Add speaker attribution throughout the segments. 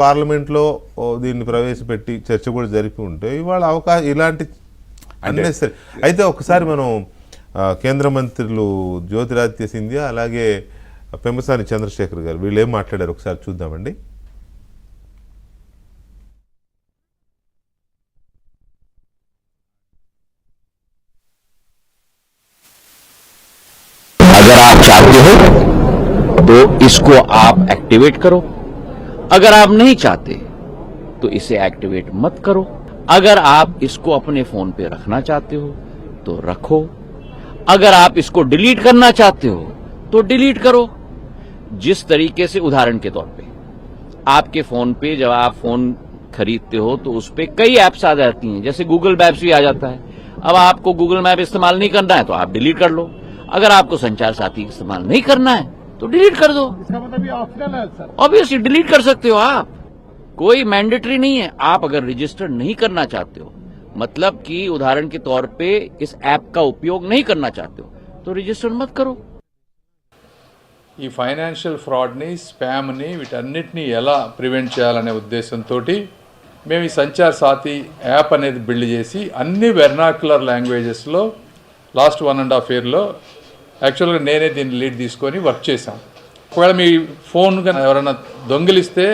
Speaker 1: పార్లమెంట్లో దీన్ని ప్రవేశపెట్టి చర్చ కూడా జరిపి ఉంటే ఇవాళ అవకాశం ఇలాంటి అన్నెసరీ. అయితే ఒకసారి మనం కేంద్ర మంత్రులు జ్యోతిరాదిత్య సింధియా అలాగే పెమ్మసాని చంద్రశేఖర్ గారు వీళ్ళు ఏం మాట్లాడారు ఒకసారి చూద్దామండి.
Speaker 2: अगर आप चाहते हो तो इसको आप एक्टिवेट करो, अगर आप नहीं चाहते तो इसे एक्टिवेट मत करो. अगर आप इसको अपने फोन पे रखना चाहते हो तो रखो, अगर आप इसको डिलीट करना चाहते हो तो डिलीट करो. जिस तरीके से उदाहरण के तौर पे आपके फोन पे जब आप फोन खरीदते हो तो उस पे कई एप्स आ जाती हैं, जैसे गूगल मैप्स भी आ जाता है. अब आपको गूगल मैप इस्तेमाल नहीं करना है तो आप डिलीट कर लो. अगर आपको संचार साथी इस्तेमाल नहीं करना है तो डिलीट कर दो.
Speaker 3: इसका मतलब ये ऑप्शनल है सर.
Speaker 2: ऑब्वियसली डिलीट कर सकते हो आप, कोई मैंडेटरी नहीं है. आप अगर रजिस्टर नहीं करना चाहते हो, मतलब कि उदाहरण के तौर पे इस ऐप का उपयोग नहीं करना चाहते हो तो रजिस्टर मत करो.
Speaker 4: ఈ ఫైనాన్షియల్ ఫ్రాడ్ని, స్పామ్ని, వీటన్నిటిని ఎలా ప్రివెంట్ చేయాలనే ఉద్దేశంతో మేము ఈ సంచార్ సాథి యాప్ అనేది బిల్డ్ చేసి అన్ని వెర్నాక్యులర్ లాంగ్వేజెస్లో లాస్ట్ 1.5 yearలో యాక్చువల్గా నేనే దీన్ని లీడ్ తీసుకొని వర్క్ చేశాం. ఒకవేళ మీ ఫోన్ కానీ ఎవరైనా దొంగిలిస్తే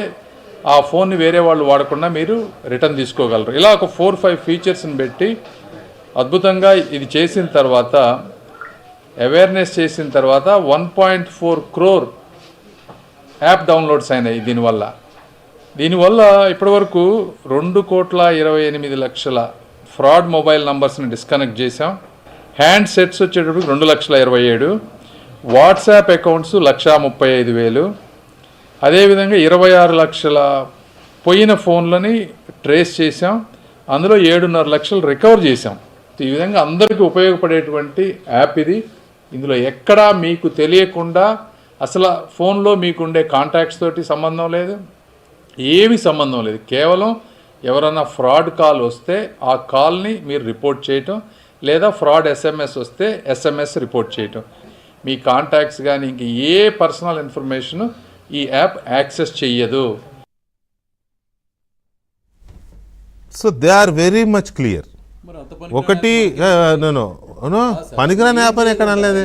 Speaker 4: ఆ ఫోన్ని వేరే వాళ్ళు వాడకుండా మీరు రిటర్న్ తీసుకోగలరు. ఇలా ఒక 4-5 ఫీచర్స్ని పెట్టి అద్భుతంగా ఇది చేసిన తర్వాత, అవేర్నెస్ చేసిన తర్వాత 1.4 crore యాప్ డౌన్లోడ్స్ అయినాయి దీనివల్ల ఇప్పటివరకు 2,28,00,000 ఫ్రాడ్ మొబైల్ నంబర్స్ని డిస్కనెక్ట్ చేసాం. హ్యాండ్ సెట్స్ వచ్చేటప్పుడు 2,27,000, వాట్సాప్ అకౌంట్స్ 1,35,000, అదేవిధంగా 26 లక్షల పోయిన ఫోన్లని ట్రేస్ చేసాం. అందులో 7.5 లక్షలు రికవర్ చేసాం. ఈ విధంగా అందరికీ ఉపయోగపడేటువంటి యాప్ ఇది. ఇందులో ఎక్కడా మీకు తెలియకుండా అసలు ఫోన్లో మీకుండే కాంటాక్ట్స్ తోటి సంబంధం లేదు, ఏమీ సంబంధం లేదు. కేవలం ఎవరైనా ఫ్రాడ్ కాల్ వస్తే ఆ కాల్ని మీరు రిపోర్ట్ చేయటం, లేదా ఫ్రాడ్ ఎస్ఎంఎస్ వస్తే ఎస్ఎంఎస్ రిపోర్ట్ చేయటం. మీ కాంటాక్ట్స్ కానీ ఇంక ఏ పర్సనల్ ఇన్ఫర్మేషన్ ఈ యాప్ యాక్సెస్ చెయ్యదు.
Speaker 1: So they are very much clear. ఒకటి పనికిరాని యాప్ అని ఎక్కడ అనలేదు.